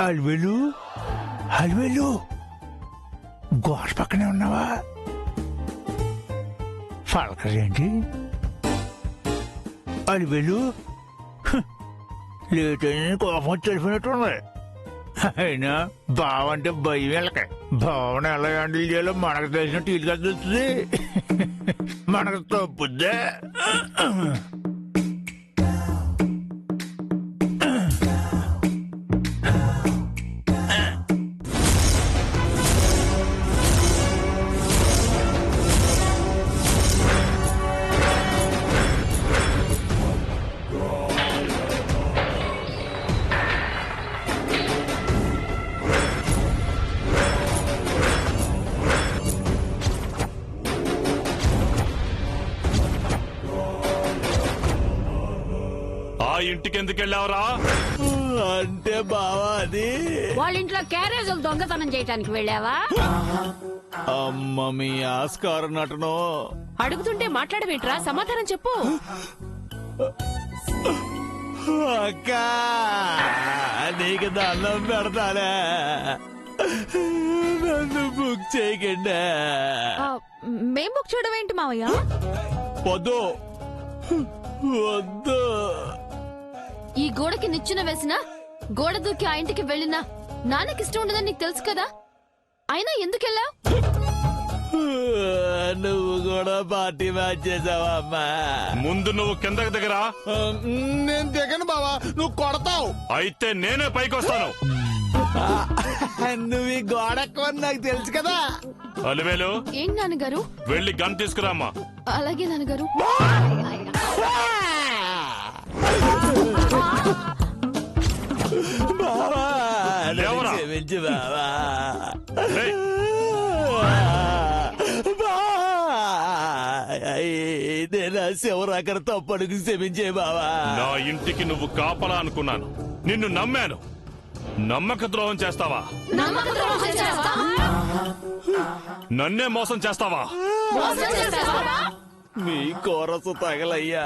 అల్వేలు అల్వేలు గోడ పక్కనే ఉన్నావా? పలకరేంటి అల్వేలు? లేట్ అయిన కోపం వచ్చి తెలిపినట్టుంది. అయినా బావంటే భయం వెళ్ళక భావన ఎలా హ్యాండిల్ చేయాలో మనకు తెలిసినట్టు ఇల్లుగా తెలుస్తుంది. మనకు తప్పుద్దే. ఇంటికి ఎందుకు వెళ్ళావరా? అంటే బావా అది వాళ్ళ ఇంట్లో క్యారేజీలు దొంగతనం చేయడానికి వెళ్ళావా? అమ్మ మీ ఆస్కారం నటను. అడుగుతుంటే మాట్లాడవేంట్రా? సమాధానం చెప్పు. అక్క నీకు దండం పెడతానే, నన్ను బుక్ చేయకండి. మేం బుక్ చేయడం ఏంటి మావయ్య? వద్దు వద్దు. ఈ గోడకి నిచ్చెన వేసిన గోడ దూకి ఆ ఇంటికి వెళ్ళినా నాన్నకి ఇష్టం ఉండదని నీకు తెలుసు కదా, అయినా ఎందుకెళ్ళావు? నువ్వు కూడా పార్టీ మ్యాచ్ చేసావా అమ్మా? ముందు నువ్వు కిందకి దిగరా. నేను దిగను బావా, నువ్వు కొడతావు. అయితే నేనే పైకి వస్తాను. నువ్వు ఈ గోడకు నాకు తెలుసు కదా. అలివేలు ఏం నాన్నగారు? వెళ్ళి గన్ తీసుకురామ్మా. అలాగే నాన్నగారు. లేవరా. క్షమించు బావా. ఏయ్, నేను శివరాకర తప్పడుగు క్షమించే బావా. నా ఇంటికి నువ్వు కాపలా అనుకున్నాను, నిన్ను నమ్మాను. నమ్మక ద్రోహం చేస్తావా? నన్నే మోసం చేస్తావా? మీ కోరసు తగలయ్యా.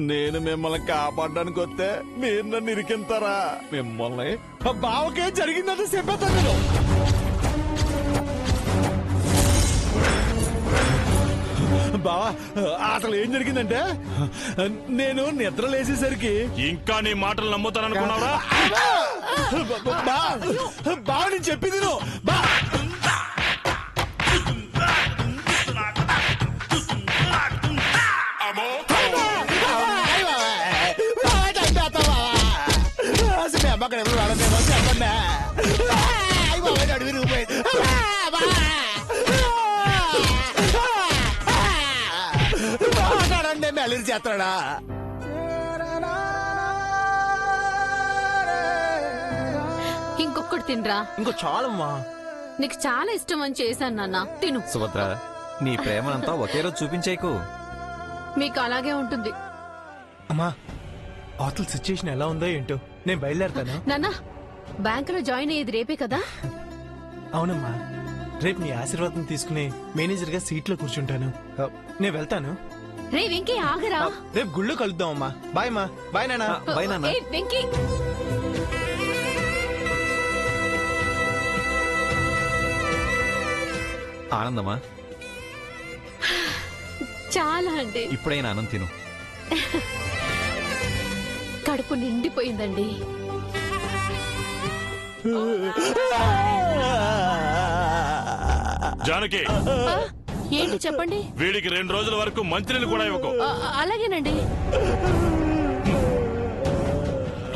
నేను మిమ్మల్ని కాపాడడానికి వస్తే మీరు నన్ను ఇరికింతారా? మిమ్మల్ని బావకే జరిగిందని చెప్పేస్తాను నేను. బావా అసలు ఏం జరిగిందంటే, నేను నిద్ర లేచేసరికి ఇంకా నీ మాటలు నమ్ముతాననుకున్నావా? బావ నేను చెప్పింది నువ్వు. అల్లరి చేస్తాడా? ఇంకొకటి తినరా. ఇంకో చాలమ్మా. నీకు చాలా ఇష్టం అని చేశాను నాన్న, తిను. సుభద్ర, నీ ప్రేమనంతా ఒకే రోజు చూపించేకు. మీకు అలాగే ఉంటుంది. అమ్మా అవతల సిచ్యుయేషన్ ఎలా ఉందో ఏంటో, నేను బయలుదేరతాను. నాన్న, బ్యాంకులో జాయిన్ అయ్యేది రేపే కదా? అవునమ్మా, రేపు నీ ఆశీర్వాదం తీసుకుని మేనేజర్ గా సీట్ లో కూర్చుంటాను. నేను వెళ్తాను. రే వెంకీ ఆగరా. రేపు గుళ్ళో కలుద్దాం అమ్మా. బాయ్ అమ్మా. బాయ్ నాన్న. బాయ్ నాన్న. ఏయ్, వెంకీ ఆనందమా? చాలా అంటే ఇప్పుడైనా ఆనందం తిను. కడుపు నిండిపోయిందండి. జానకి, ఏంటి చెప్పండి. వీడికి 2 రోజుల వరకు మంచినీళ్ళు కూడా ఇవ్వకు. అలాగేనండి.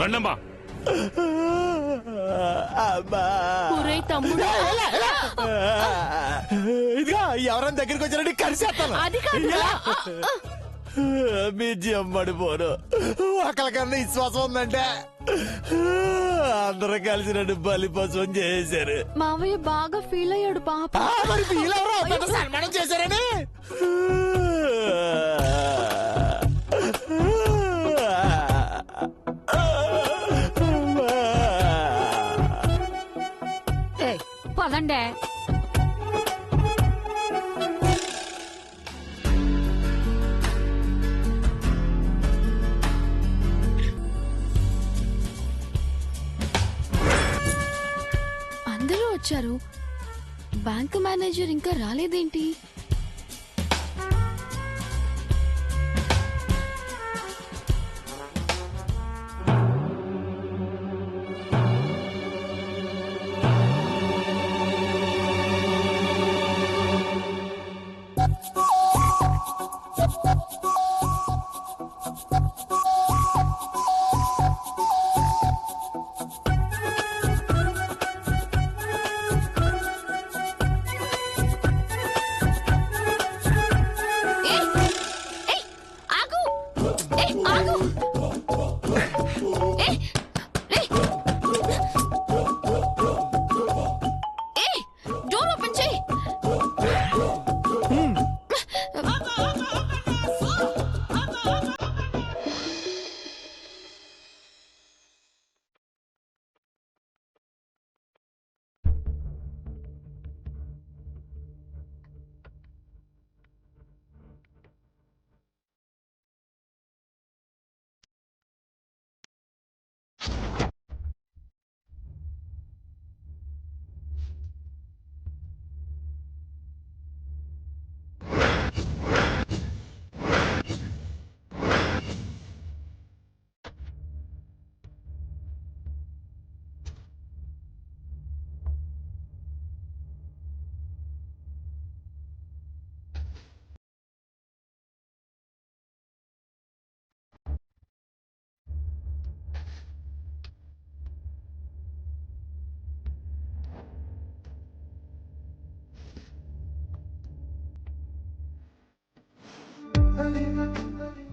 రండమ్మా. ఒరేయ్ తమ్ముడు, ఇదిగా ఎవరైనా దగ్గరికి వచ్చారంటే కలిసేస్తాను. అది కాదు. మీ జమ్మడిపోను. ఒకరికన్నా విశ్వాసం ఉందంటే అందరూ కలిసి నన్ను బలిపశువం చేశారు. మావయ్య బాగా ఫీల్ అయ్యాడు పాప. మరి వీళ్ళెవరో పెద్ద సన్మానం చేశారని. పదండే. వచ్చారు. బ్యాంక్ మేనేజర్ ఇంకా రాలేదేంటి?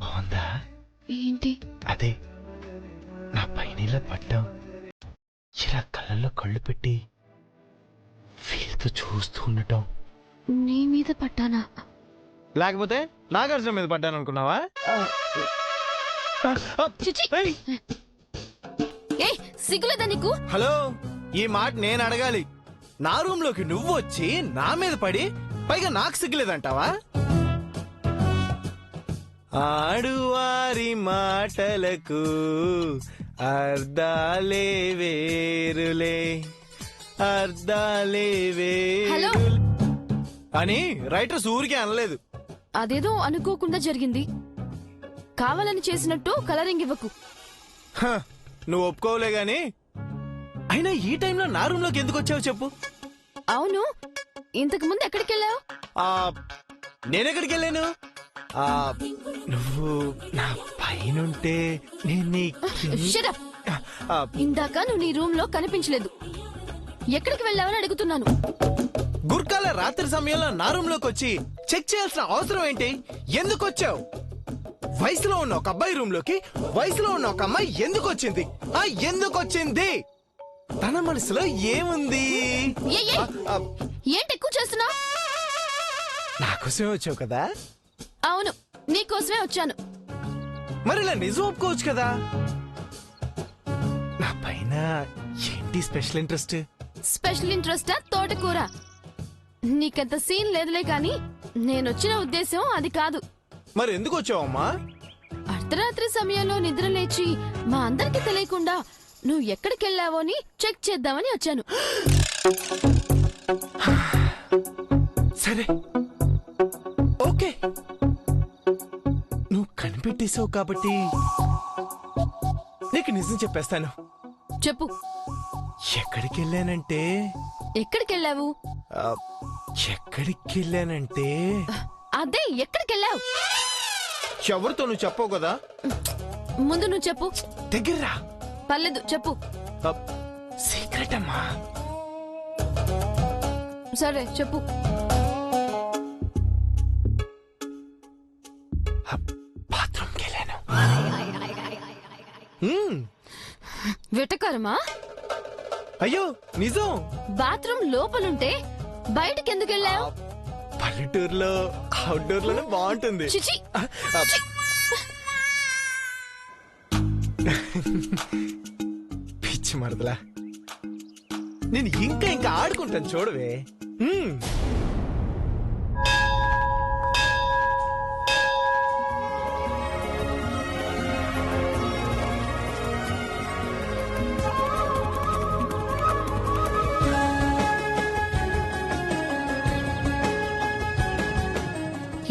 బాగుందా? ఏంటి? అదే నా పైన ఇలా పడ్డాం, ఇలా కళ్ళల్లో కళ్ళు పెట్టి ఫీల్తో చూస్తూ ఉండటం. నీ మీద పట్టానా? లేకపోతే నాగార్జున మీద పడ్డాను అనుకున్నావా? చిచి! ఏ సిగ్గులేదా నీకు? హలో, ఈ మాట నేను అడగాలి. నా రూమ్ లోకి నువ్వు వచ్చి నా మీద పడి పైగా నాకు సిగ్గులేదంటావా? ఆడువారి మాటలకు అర్ధాలే వేరులే, అర్ధాలే హలో? వేరు అని రైటర్ ఊరికే అనలేదు. అదేదో అనుకోకుండా జరిగింది. కావాలని చేసినట్టు కలరింగ్ ఇవ్వకు. హ, నువ్వు ఒప్పుకోవులే గాని, అయినా ఈ టైంలో నా రూమ్ లోకి ఎందుకు వచ్చావు చెప్పు? అవును, ఇంతకు ముందు ఎక్కడికి వెళ్ళావు? నేనెక్కడికి వెళ్ళాను? నువ్వు నా పైనుంటే నేను నీ Shut up. ఇందాక నువ్వు నీ రూమ్ లో కనిపించలేదు. ఎక్కడికి వెళ్ళావని అడుగుతున్నాను. గుర్కాల రాత్రి సమయంలో నా రూమ్ లోకి వచ్చి చెక్ చేయాల్సిన అవసరం ఏంటి? ఎందుకు వచ్చావు? వయసులో ఉన్న ఒక అబ్బాయి రూమ్ లోకి వయసులో ఉన్న ఒక అమ్మాయి ఎందుకు వచ్చింది? ఎందుకు వచ్చింది? తన మనసులో ఏముంది? ఏంటి ఎక్కువ చేస్తున్నావు? నా కోసమే వచ్చావు కదా? అవును, నీకోసమే వచ్చాను. మరి ఇలా నిజం ఒప్పుకోవచ్చు కదా? నా పైన ఏంటి స్పెషల్ ఇంట్రెస్ట్? స్పెషల్ ఇంట్రెస్టా తోటకూర? నీకంత సీన్ లేదులే కాని నేనొచ్చిన ఉద్దేశం అది కాదు. మరి ఎందుకు వచ్చావమ్మా? అర్ధరాత్రి సమయంలో నిద్ర లేచి మా అందరికి తెలియకుండా నువ్వు ఎక్కడికెళ్ళావో అని చెక్ చేద్దామని వచ్చాను. సరే, ఓకే, నువ్వు కనిపెట్టేశావు కాబట్టి నీకు నిజం చెప్పేస్తాను. చెప్పు. ఎక్కడికి వెళ్ళానంటే ఎక్కడికెళ్ళావు? ఎక్కడికి వెళ్ళానంటే అదే ఎక్కడికెళ్ళావు? ఎవరితో నువ్వు చెప్పవు కదా? ముందు నువ్వు చెప్పు. దగ్గర్రా. పర్లేదు చెప్పు. సీక్రెట్ అమ్మా. సరే చెప్పు. బాత్రూమ్కి వెళ్ళాను. వెటకరమా? అయ్యో నిజం. బాత్రూమ్ లోపలుంటే బయటకెందుకెళ్ళావు? పల్లెటూరులో అవుట్డోర్ లోనే బాగుంటుంది. చిచి! పిచ్చి మరదలా, నేను ఇంకా ఇంకా ఆడుకుంటాను చూడవే.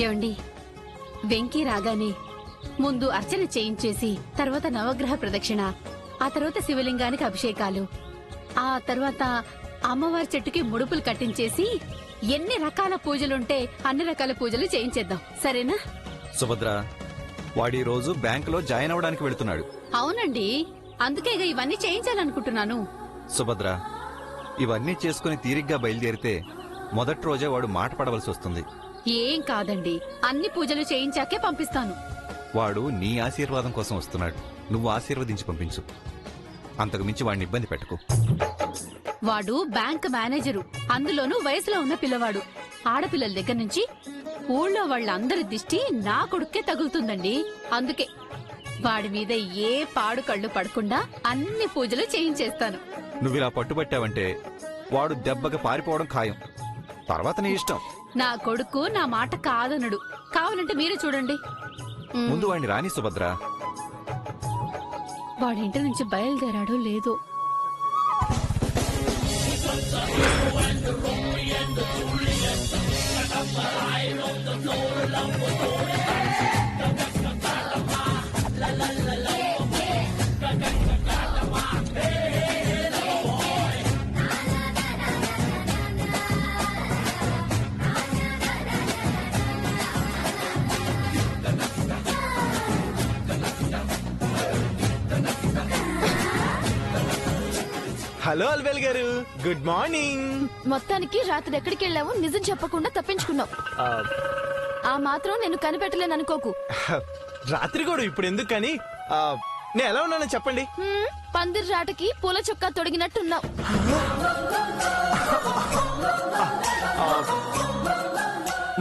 ఏమండి, వెంకీ రాగానే ముందు అర్చన చేయించేసి తర్వాత నవగ్రహ ప్రదక్షిణ, ఆ తర్వాత శివలింగానికి అభిషేకాలు, ఆ తర్వాత అమ్మవారి చెట్టుకి ముడుపులు కట్టించేసి ఎన్ని రకాల పూజలుంటే అన్ని రకాల పూజలు చేయించేద్దాం. సరేనా? సుభద్ర, వాడి రోజు బ్యాంకులో జాయిన్ అవడానికి వెళుతున్నాడు. అవునండి, అందుకే ఇవన్నీ చేయించాలనుకుంటున్నాను. సుభద్ర, ఇవన్నీ చేసుకుని తీరిగ్గా బయలుదేరితే మొదటి రోజే వాడు మాట పడవలసి వస్తుంది. ఏం కాదండి, అన్ని పూజలు చేయించాకే పంపిస్తాను. వాడు నీ ఆశీర్వాదం కోసం వస్తున్నాడు. నువ్వు ఆశీర్వదించి పంపించు. అంతకు మించి వాడిని ఇబ్బంది పెట్టకు. వాడు బ్యాంక్ మేనేజరు, అందులోనూ వయసులో ఉన్న పిల్లవాడు. ఆడపిల్లల దగ్గర నుంచి ఊళ్ళో వాళ్ళందరి దిష్టి నా కొడుక్కే తగులుతుందండి. అందుకే వాడి మీద ఏ పాడు కళ్ళు పడకుండా అన్ని పూజలు చేయించేస్తాను. నువ్విలా పట్టుబట్టావంటే వాడు దెబ్బకి పారిపోవడం ఖాయం. తర్వాత నీ ఇష్టం. నా కొడుకు నా మాట కాదనడు. కావాలంటే మీరే చూడండి. ముందు వాడిని రాని సుభద్ర. వాడింటి నుంచి బయలుదేరాడో లేదో. హలో అల్వేల్ గారు, గుడ్ మార్నింగ్. మొత్తానికి రాత్రి ఎక్కడికి వెళ్ళావు నిజం చెప్పకుండా తప్పించుకున్నావు. ఆ మాత్రం నేను కనిపెట్టలేననుకోకు. రాత్రి కూడా ఇప్పుడు ఎందుకు కానీ నేను ఎలా ఉన్నానో చెప్పండి. పందిరి రాటకి పూల చొక్కా తొడిగినట్టున్నావు.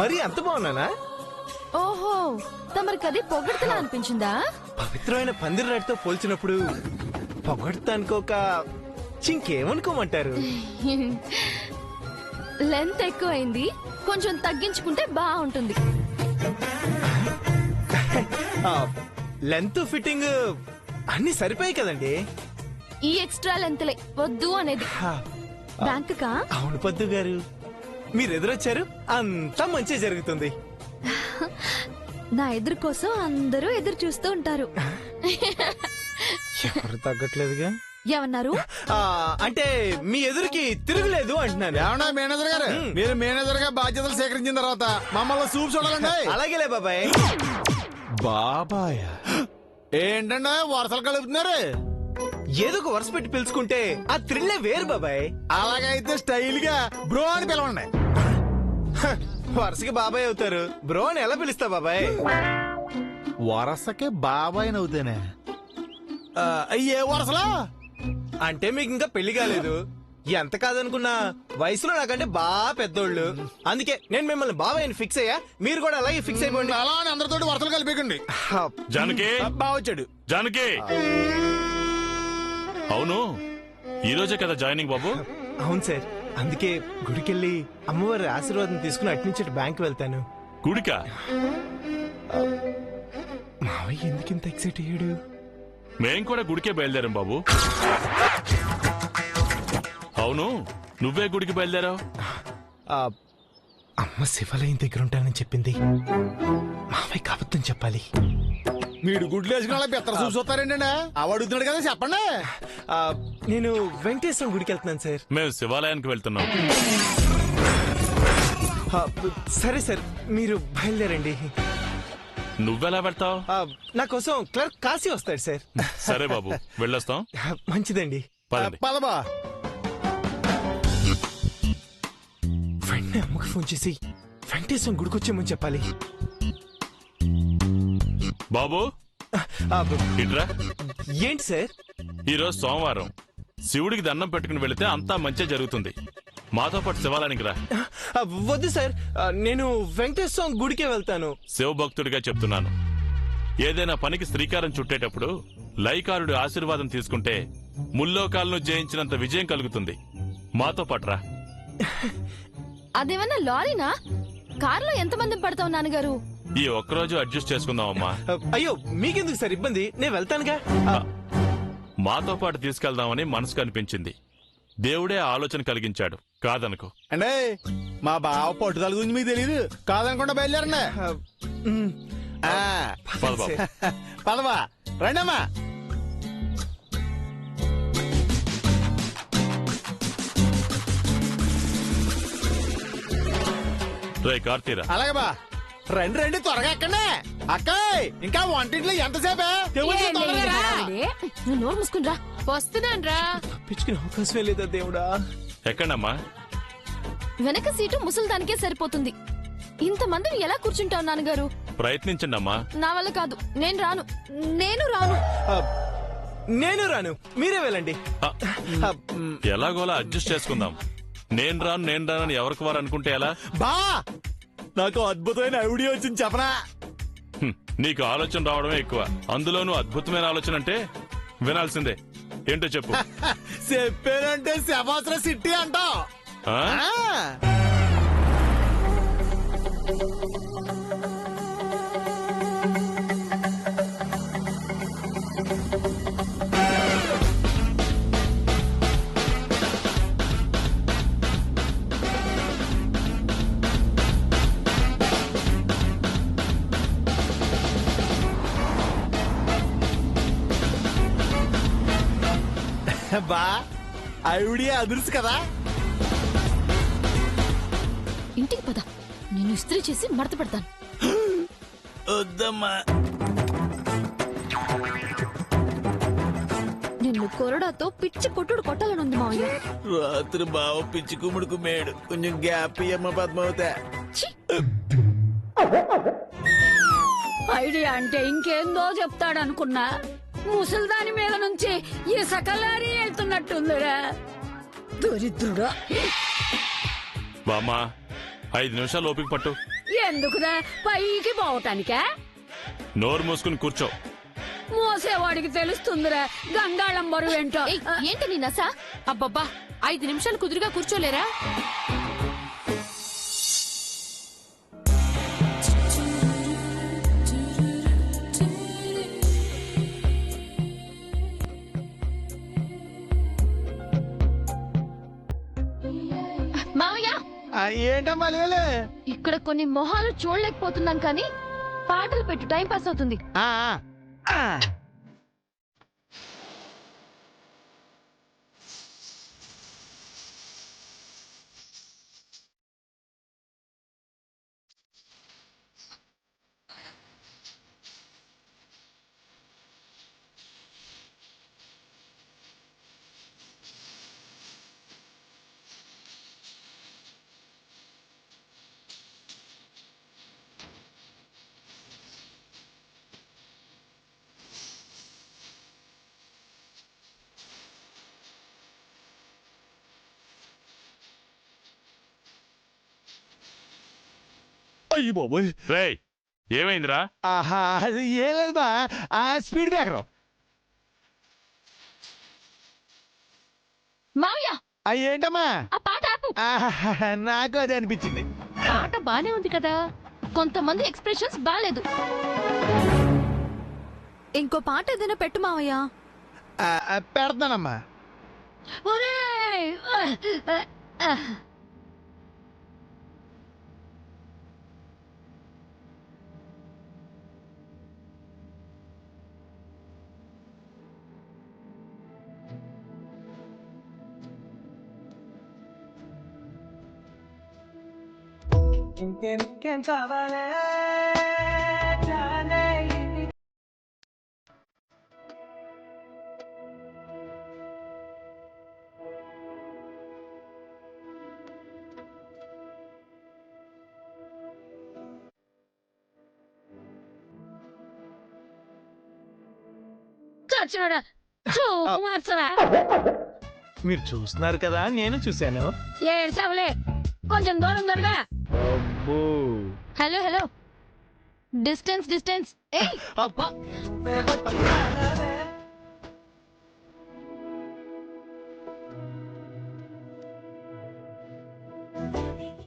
మరి అంత బాగున్నానా? ఓహో, తమరికది పొగడ్తలా అనిపించిందా? పవిత్రమైన పందిరి రాటితో పోల్చినప్పుడు పొగడ్తా అనుకోక చింకేమనుకోమంటారు? లెంత్ ఎక్కువైంది, కొంచెం తగ్గించుకుంటే బాగుంటుంది. లెంత్ ఫిట్టింగ్ అన్ని సరిపోయాయి కదండి. ఈ ఎక్స్ట్రా లెంత్లే వద్దు అనేది. బ్యాంక్ కా? అవును పద్దు గారు, మీరు ఎదురొచ్చారు, అంతా మంచి జరుగుతుంది. నా ఎదురు కోసం అందరూ ఎదురు చూస్తూ ఉంటారు. ఎవరు తగ్గట్లేదుగా. ఏమన్నారు? అంటే మీ ఎదురుకి తిరుగులేదు అంటున్నాను. ఏమన్నా మేనేజర్ గారు, మీరు మేనేజర్ గా బాధ్యతలు సేకరించిన తర్వాత మమ్మల్ని చూపు చూడాలండి. అలాగేలే బాబాయ్. బాబాయ్ ఏంటంటే వరుసలు కలుపుతున్నారు? ఏదో ఒక వరుస పెట్టి పిలుచుకుంటే ఆ థ్రిల్లే వేరు బాబాయ్. అలాగైతే స్టైల్ గా బ్రో అని పిలవండి. వరుసకి బాబాయ్ అవుతారు, బ్రో అని ఎలా పిలుస్తా బాబాయ్? వరసకి బాబాయ్ నవ్వుతానే. ఏ వరసలో? అంటే మీకు ఇంకా పెళ్లి కాలేదు. ఎంత కాదనుకున్నా వయసులో నాకంటే బాగా పెద్దోళ్ళు. అందుకే నేను మిమ్మల్ని బాబాయ్ అని ఫిక్స్ అయ్యా. మీరు కూడా అలాగే ఫిక్స్ అయిపోండి. అలా అని అందరితో వరసలు కలిపేకండి. జానకి, బాగా వచ్చాడు. జానకి. అవును, ఈ రోజే కదా జాయినింగ్ బాబు? అవును సార్, అందుకే గుడికెళ్ళి అమ్మవారి ఆశీర్వాదం తీసుకుని అట్నుంచి బ్యాంక్ వెళ్తాను. గుడికా? మావయ్య ఎందుకు ఇంత ఎక్సైట్ అయ్యాడు? మేం కూడా గుడికే బయలుదేరాం బాబు. అవును, నువ్వే గుడికి బయలుదేరావు? అమ్మ శివాలయం దగ్గర ఉంటానని చెప్పింది. మావయ్య కాబత్తం చెప్పాలి. మీరు గుడ్లు వేసుకుని బెత్తర చూస్తారేంటండి? అడుగుతున్నాడు కదా, చెప్పండి. నేను వెంకటేశ్వరం గుడికి వెళ్తున్నాను సార్. మేము శివాలయానికి వెళ్తున్నాం. సరే సార్, మీరు బయలుదేరండి. నువ్వెలా పెడతావు? నా కోసం క్లర్క్ కాశీ వస్తాడు సార్. సరే బాబు, వెళ్ళొస్తాం. మంచిదండి. పదండి. పదబా. వెంటనే అమ్మకి ఫోన్ చేసి వెంకటేశ్వరం గుడికి వచ్చేమని చెప్పాలి. బాబు ఇట్రా. ఏంటి సార్? ఈరోజు సోమవారం, శివుడికి దండం పెట్టుకుని వెళితే అంతా మంచి జరుగుతుంది. మాతో పాటు శివాలయానికి రా. వద్దు సార్, నేను వెంకటేశ్వరం గుడికే వెళ్తాను. శివభక్తుడిగా చెప్తున్నాను. ఏదైనా పనికి శ్రీకారం చుట్టేటప్పుడు లైకారుడి ఆశీర్వాదం తీసుకుంటే ముల్లోకాలను జయించినంత విజయం కలుగుతుంది. మాతో పాటు రా. అదేమన్నా లారీనా? కారులో ఎంతమంది పడతావు నాన్నగారు? ఈ ఒక్కరోజు అడ్జస్ట్ చేసుకుందామమ్మా. అయ్యో మీకెందుకు సార్ ఇబ్బంది, నేను వెళ్తానుగా. మాతో పాటు తీసుకెళ్దామని మనసుకు అనిపించింది. దేవుడే ఆ ఆలోచన కలిగించాడు కాదనుకో. అంటే మా బావ పట్టుదల గురించి మీకు తెలియదు కాదనకుండా బయలుదేరండి. ఆ, పద బాబు. పదవా రండమ్మా. రే కార్తీరా, అలాగే బా రండి రండి త్వరగా ఎక్కండి. అక్కాయ్ ఇంకా వంటింట్లో ఎంతసేపే తెగులు తొందరగా రా. నువ్వు నోరు మూసుకుని రా. వస్తున్నాను రా. తప్పించుకునే అవకాశమే లేదా దేవుడా. ఎక్కండమ్మా. వెనక సీటు ముసలిదానికే సరిపోతుంది. ఇంతమందిని ఎలా కూర్చుంటావు నాన్నగారు? ప్రయత్నించండి అమ్మా. నా వల్ల కాదు, నేను రాను. నేను రాను. ఆ, నేను రాను, మీరే వెళ్ళండి. ఆ, ఎలాగోలా అడ్జస్ట్ చేసుకుందాం. నేను రానని ఎవరికి వారు అనుకుంటే ఎలా? బా నాకు అద్భుతమైన ఐడియా వచ్చింది చెప్పనా. హ్మ్, నీకు ఆలోచన రావడమే ఎక్కువ. అందులోనూ అద్భుతమైన ఆలోచన అంటే వినాల్సిందే. ఏంటో చెప్పు. చెప్పానంటే శవాసన సిట్టి అంటావు. ఆ? బా ఐడియా అదుర్సు కదా. ఇంటికి పద, నేను ఇస్త్రీ చేసి మడత పెడతాను. వద్దమ్మా. నిన్ను కొరడాతో పిచ్చి కొట్టుడు కొట్టాలనుంది మావయ్య. రాత్రి బావ పిచ్చి కుమ్ముడుకు మేడు కొంచెం గ్యాప్ ఇయ్యమ్మ పద్మావత. ఛీ! ఐడియా అంటే ఇంకేందో చెప్తాడనుకున్నా. ముసల్దాని మీద నుంచి ఈ సకలారి వెళ్తున్నట్టుందిరా. దరిద్రుడా. బామ్మా 5 నిమిషాలు ఓపిక పట్టు. ఎందుకురా? పైకి పోవటానికా? నోరు మూసుకుని కూర్చో. మోసేవాడికి తెలుస్తుందిరా గంగాళం బరువు ఏంటో. ఏయ్, ఏంటి నీ నస? అబ్బబ్బా 5 నిమిషాలు కుదురుగా కూర్చోలేరా? మావయ్య, ఏంటమ్మా లేలే. ఇక్కడ కొన్ని మొహాలు చూడలేకపోతున్నాం కానీ పాటలు పెట్టు, టైం పాస్ అవుతుంది. ఆ, ఆ. అయ్యి బాబోయ్. రేయ్ ఏమైందిరా? ఆహా అది ఏం లేదు బా. ఆ స్పీడ్ బ్రేకర్. మావయ్య, ఏంటమ్మా. ఆ పాట ఆపు. నాకు అదే అనిపించింది. పాట బానే ఉంది కదా, కొంతమంది ఎక్స్ప్రెషన్స్ బాలేదు. ఇంకో పాట ఏదైనా పెట్టు మావయ్య. పెడతానమ్మా. ఒరేయ్! ఇంకేం కావాలే జానే. చచ్చినోడా, చూపు మార్చరా. మీరు చూస్తున్నారు కదా నేను చూశాను. ఏడ్చావులే, కొంచెం దూరం దొరగా. అబ్బో. Hello hello, distance distance. ఏయ్, అబ్బా.